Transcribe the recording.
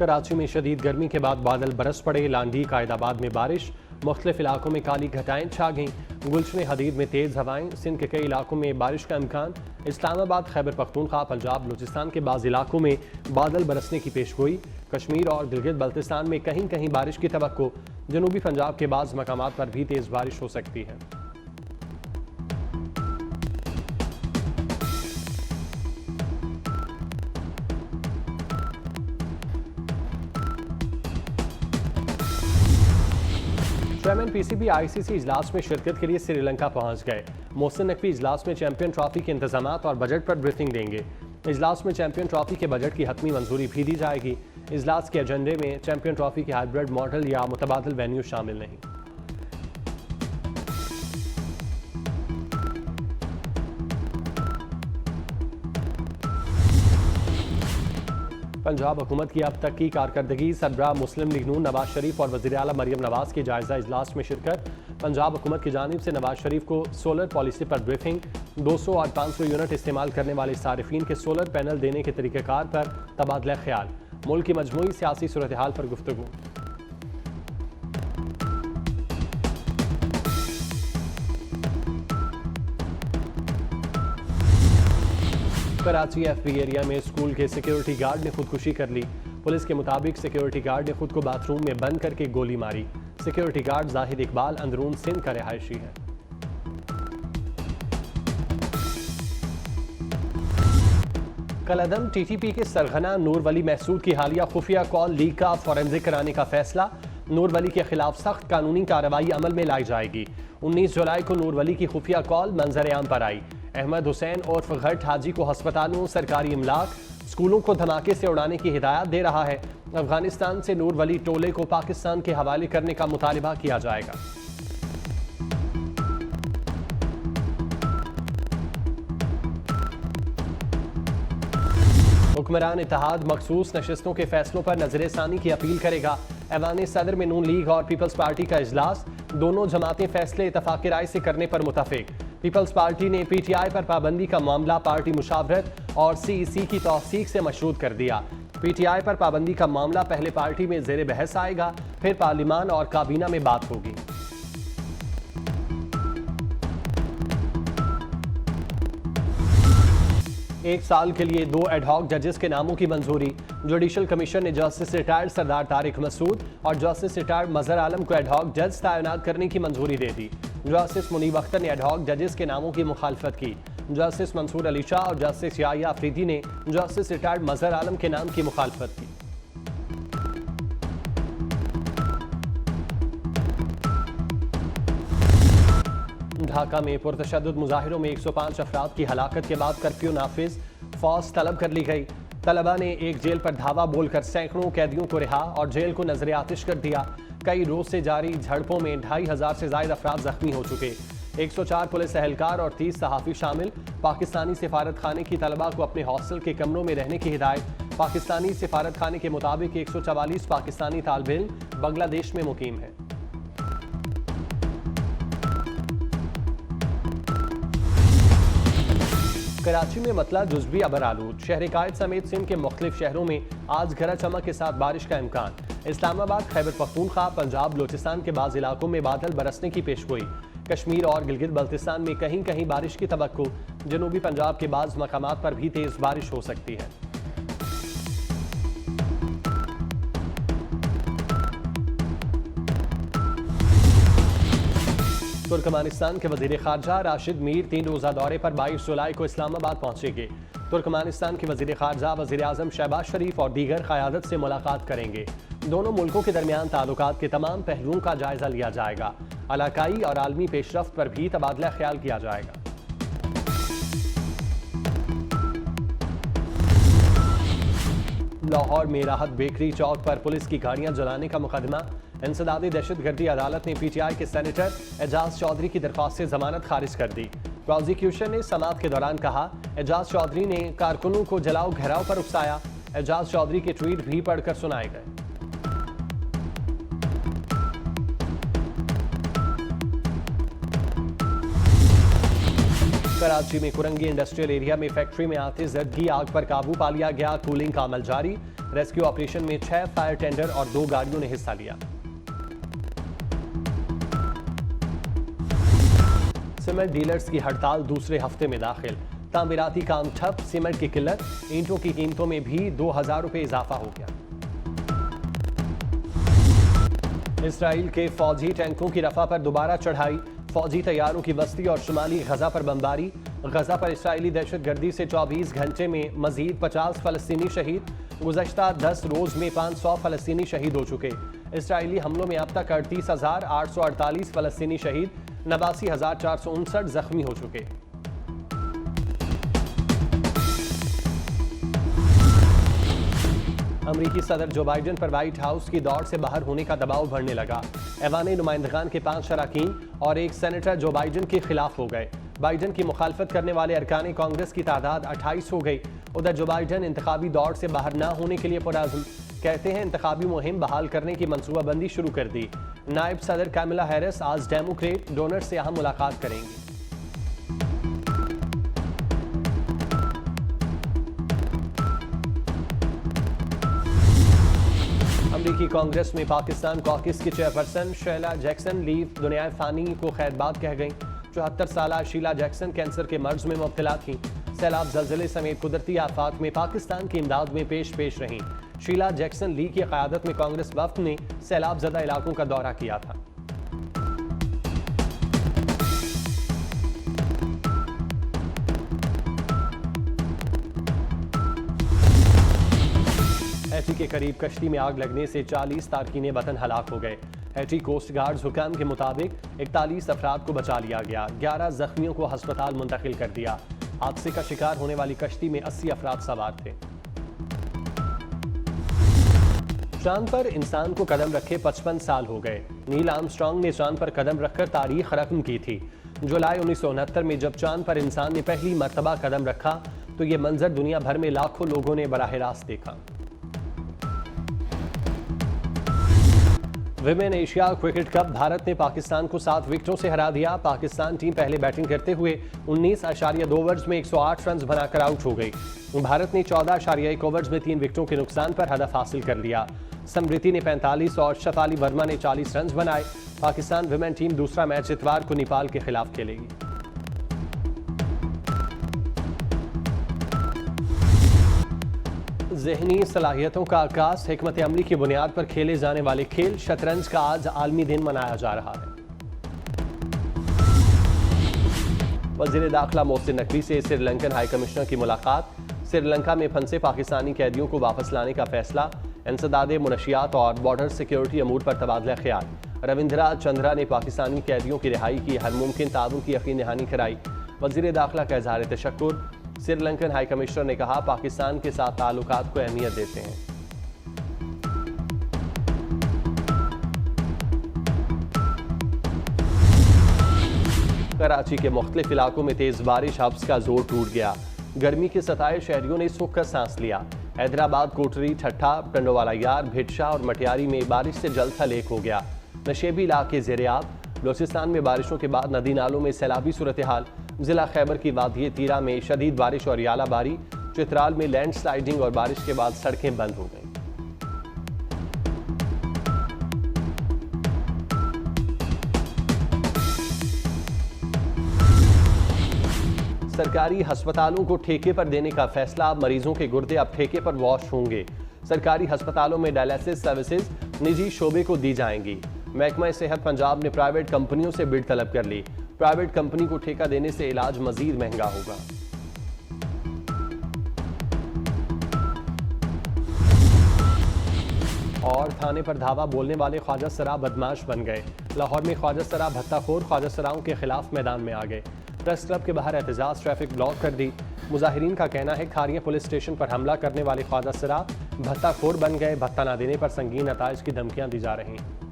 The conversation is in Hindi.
कराची में शदीद गर्मी के बाद बादल बरस पड़े। लांडी कायदाबाद में बारिश, मुख्तलिफ इलाकों में काली घटाएं छा गईं। गुलशन हदीद में तेज़ हवाएं, सिंध के कई इलाकों में बारिश का इम्कान। इस्लामाबाद, खैबर पख्तूनख्वा, पंजाब, बलूचिस्तान के बाज़ इलाकों में बादल बरसने की पेशगोई। कश्मीर और गिलगित बल्तिस्तान में कहीं कहीं बारिश की तवक्को। जनूबी पंजाब के बाज़ मकामात पर भी तेज़ बारिश हो सकती है। चेयरमैन पीसीबी आईसीसी इजलास में शिरकत के लिए श्रीलंका पहुंच गए। मोहसिन नकवी इजलास में चैंपियन ट्रॉफी के इंतजामात और बजट पर ब्रीफिंग देंगे। इजलास में चैंपियन ट्रॉफी के बजट की हतमी मंजूरी भी दी जाएगी। इजलास के एजेंडे में चैंपियन ट्रॉफी के हाइब्रिड मॉडल या मुतबादिल वेन्यू शामिल नहीं। पंजाब हुकूमत की अब तक की कारकर्दगी। सरबराह मुस्लिम लीग नून नवाज शरीफ और वज़ीर आला मरियम नवाज की जायज़ा इजलास में शिरकत। पंजाब हुकूमत की जानिब से नवाज शरीफ को सोलर पॉलिसी पर ब्रीफिंग। 200 और 500 यूनिट इस्तेमाल करने वाले सारिफीन के सोलर पैनल देने के तरीक़ेकार पर तबादला ख्याल। मुल्क की मजमूई सियासी सूरत हाल पर गुफ्तगू। कराची एफबी एरिया में स्कूल के सिक्योरिटी गार्ड ने खुदकुशी कर ली। पुलिस के मुताबिक सिक्योरिटी गार्ड ने खुद को बाथरूम में बंद करके गोली मारी। सिक्योरिटी गार्ड जाहिद इकबाल अंदरून सिंध का रिहायशी है। कलअदम टीटीपी के सरगना नूर वली महसूद की हालिया खुफिया कॉल लीक का फॉरेंसिक कराने का फैसला। नूर वली के खिलाफ सख्त कानूनी कार्रवाई अमल में लाई जाएगी। 19 जुलाई को नूर वली की खुफिया कॉल मंजर आम पर आई। अहमद हुसैन उर्फ घट हाजी को अस्पतालों, सरकारी इमलाक, स्कूलों को धमाके से उड़ाने की हिदायत दे रहा है। अफगानिस्तान से नूर वली टोले को पाकिस्तान के हवाले करने का मुतालिबा किया जाएगा। हुक्मरान इत्तेहाद मखसूस नशिस्तों के फैसलों पर नजरसानी की अपील करेगा। ऐवान सदर में नून लीग और पीपल्स पार्टी का इजलास। दोनों जमातें फैसले इत्तफाक़ राय से करने पर मुतफिक। पीपल्स पार्टी ने पीटीआई पर पाबंदी का मामला पार्टी मुशावरत और सीईसी की तौसीक से मशरूत कर दिया। पीटीआई पर पाबंदी का मामला पहले पार्टी में ज़ेर बहस आएगा, फिर पार्लिमान और काबीना में बात होगी। एक साल के लिए 2 एडहॉक जजेस के नामों की मंजूरी। जुडिशल कमीशन ने जस्टिस रिटायर्ड सरदार तारिक मसूद और जस्टिस रिटायर्ड मजहर आलम को एडहॉक जज तैनात करने की मंजूरी दे दी। जस्टिस मुनीब अख्तर ने एडहॉक जजेस के नामों की मुखालफत की। जस्टिस मंसूर अली शाह और जस्टिस याहिया अफरीदी ने जस्टिस रिटायर्ड मजहर आलम के नाम की मुखालफत की। ढाका में पुरतशद्दुद मुजाहिरों में 105 अफराद की हलाकत के बाद कर्फ्यू नाफिज। फौज तलब कर ली गई। तलबा ने एक जेल पर धावा बोलकर सैकड़ों कैदियों को रिहा और जेल को नजर आतिश कर दिया। कई रोज से जारी झड़पों में 2500 से ज्यादा अफराद जख्मी हो चुके। 104 पुलिस एहलकार और 30 सहाफ़ी शामिल। पाकिस्तानी सिफारत खाने की तलबा को अपने हॉस्टल के कमरों में रहने की हिदायत। पाकिस्तानी सिफारत खाने के मुताबिक 144 पाकिस्तानी तालिब इल्म बांग्लादेश में मुकीम है। कराची में मतला जुज़वी अबर आलूद। शहर कायद समेत सिंध के मुख्तलिफ शहरों में आज गरज चमक के साथ बारिश का इम्कान। इस्लामाबाद, खैबर पख्तूनख्वा, पंजाब, बलूचिस्तान के बाज़ इलाकों में बादल बरसने की पेशगोई। कश्मीर और गिलगित बल्तिस्तान में कहीं कहीं बारिश की तवक्को। जनूबी पंजाब के बाज़ मकामात पर भी तेज़ बारिश हो सकती है। तुर्कमानिस्तान के वजीर खारजा राशिद मीर 3 रोज़ा दौरे पर 22 जुलाई को इस्लामाबाद पहुंचेंगे। तुर्कमानिस्तान के वजीर खारजा वजीर आज़म शहबाज शरीफ और दीगर क़यादत से मुलाकात करेंगे। दोनों मुल्कों के दरमियान ताल्लुकात के तमाम पहलुओं का जायजा लिया जाएगा। इलाकाई और आलमी पेशरफ्त पर भी तबादला ख्याल किया जाएगा। लाहौर में राहत बेकरी चौक पर पुलिस की गाड़ियां जलाने का मुकदमा। इंसदादी दहशतगर्दी अदालत ने पीटीआई के सेनेटर एजाज चौधरी की दरख्वास्त से जमानत खारिज कर दी। प्रोसिक्यूशन ने समाअत के दौरान कहा, एजाज चौधरी ने कारकुनों को जलाओ घेराव पर उकसाया। एजाज चौधरी के ट्वीट भी पढ़कर सुनाए गए। कराची में कुरंगी इंडस्ट्रियल एरिया में फैक्ट्री में आते जर्दगी आग पर काबू पा लिया गया। कूलिंग का अमल जारी। रेस्क्यू ऑपरेशन में 6 फायर टेंडर और 2 गाड़ियों ने हिस्सा लिया। सीमेंट डीलर्स की हड़ताल दूसरे हफ्ते में दाखिल। तामीराती काम ठप, सीमेंट की किल्लत, ईंटों की कीमतों में भी 2000 रुपए इजाफा हो गया। इसराइल के फौजी टैंकों की रफा पर दोबारा चढ़ाई। फौजी तैयारों की बस्ती और शुमाली गजा पर बमबारी। गजा पर इसराइली दहशतगर्दी से 24 घंटे में मजीद 50 फलस्तीनी शहीद। गुज़श्ता 10 रोज में 500 फलस्तीनी शहीद हो चुके। इसराइली हमलों में अब तक 38,848 फलस्तीनी शहीद, 89,459 जख्मी हो चुके। अमरीकी सदर जो बाइडन पर व्हाइट हाउस की दौड़ से बाहर होने का दबाव बढ़ने लगा। ऐवान नुमाइंदगान के 5 अरकान और एक सेनेटर जो बाइडन के खिलाफ हो गए। बाइडन की मुखालफत करने वाले अरकान कांग्रेस की तादाद 28 हो गई। उधर जो बाइडन इंतखाबी दौड़ से बाहर न होने के लिए पुरअज़्म, कहते हैं इंतखाबी मुहिम बहाल करने की मनसूबाबंदी शुरू कर दी। नायब सदर कैमला हैरिस आज डेमोक्रेट डोनर से अहम मुलाकात करेंगी। अमरीकी कांग्रेस में पाकिस्तान कॉकस की चेयरपर्सन शीला जैक्सन लीव दुनिया फानी को खैरबाद कह गईं। 74 साल शीला जैक्सन कैंसर के मर्ज में मुब्तला थीं। सैलाब, जल्जले समेत कुदरती आफात में पाकिस्तान की इमदाद में पेश रहीं। शीला जैक्सन ली की क़यादत में कांग्रेस वफ्द ने सैलाब ज़दा इलाकों का दौरा किया था। हैटी के करीब कश्ती में आग लगने से 40 तारकीन वतन हलाक हो गए। हैटी कोस्ट गार्ड्स हुकाम के मुताबिक 41 अफराद को बचा लिया गया। 11 जख्मियों को अस्पताल मुंतकिल कर दिया। हादसे का शिकार होने वाली कश्ती में 80 अफराद सवार थे। चांद पर इंसान को कदम रखे 55 साल हो गए। नील आर्मस्ट्रांग ने चांद पर कदम रखकर तारीख रकम की थी। जुलाई 1969 में जब चांद पर इंसान ने पहली मर्तबा कदम रखा तो ये मंजर दुनिया भर में लाखों लोगों ने बराह रास्त देखा। Women Asia cricket cup Bharat ने पाकिस्तान को 7 विकेटों से हरा दिया। पाकिस्तान टीम पहले बैटिंग करते हुए 19.2 ओवर्स में 108 रन बनाकर आउट हो गई। भारत ने 14.1 ओवर्स में 3 विकेटों के नुकसान पर हदफ हासिल कर लिया। समृति ने 45 और शफाली वर्मा ने 40 रन बनाए। पाकिस्तान विमेन टीम दूसरा मैच इतवार को नेपाल के खिलाफ खेलेगी। ज़हनी सलाहियतों का आकाश, हिकमत अमली की बुनियाद पर खेले जाने वाले खेल शतरंज का आज आलमी दिन मनाया जा रहा है। वज़ीर दाखिला मोहसिन नकवी से श्रीलंकन हाई कमिश्नर की मुलाकात। श्रीलंका में फंसे पाकिस्तानी कैदियों को वापस लाने का फैसला। इंसदादे मुनशियात और बॉर्डर सिक्योरिटी अमूर पर तबादला ख्याल। रविंद्रा चंद्रा ने पाकिस्तानी कैदियों की रिहाई की हर मुमकिन ताउन की यकीन दहानी कराई। वज़ीर दाखिला का इज़हार तशक्कुर। श्रीलंकन हाई कमिश्नर ने कहा पाकिस्तान के साथ ताल्लुकात को अहमियत देते हैं। कराची के मुख्तलिफ इलाकों में तेज बारिश, हब्स का जोर टूट गया। गर्मी के सताए शहरियों ने सुख कर सांस लिया। हैदराबाद, कोटरी, ठट्ठा, कंडोवाला यार, भिटशा और मटियारी में बारिश से जल थल हो गया। नशेबी इलाके ज़ेर-ए-आब। बलूचिस्तान में बारिशों के बाद नदी नालों में सैलाबी सूरत हाल। जिला खैबर की वादिय तीरा में शदीद बारिश और यालाबारी। चित्राल में लैंड स्लाइडिंग और बारिश के बाद सड़कें बंद हो गईं। सरकारी अस्पतालों को ठेके पर देने का फैसला। मरीजों के गुर्दे अब ठेके पर वॉश होंगे। सरकारी अस्पतालों में डायलिसिस सर्विसेज निजी शोबे को दी जाएंगी। महकमा सेहत पंजाब ने प्राइवेट कंपनियों से बिड तलब कर ली। प्राइवेट कंपनी को ठेका देने से इलाज मजीद महंगा होगा। और थाने पर धावा बोलने वाले ख्वाजा सरा बदमाश बन गए। लाहौर में ख्वाजा सरा भत्ताखोर ख्वाजा सराओं के खिलाफ मैदान में आ गए। प्रेस क्लब के बाहर एहतजाज, ट्रैफिक ब्लॉक कर दी। मुजाहिरीन का कहना है खारियां पुलिस स्टेशन पर हमला करने वाले ख्वाजा सरा भत्ताखोर बन गए। भत्ता न देने पर संगीन नताइज की धमकियां दी जा रही हैं।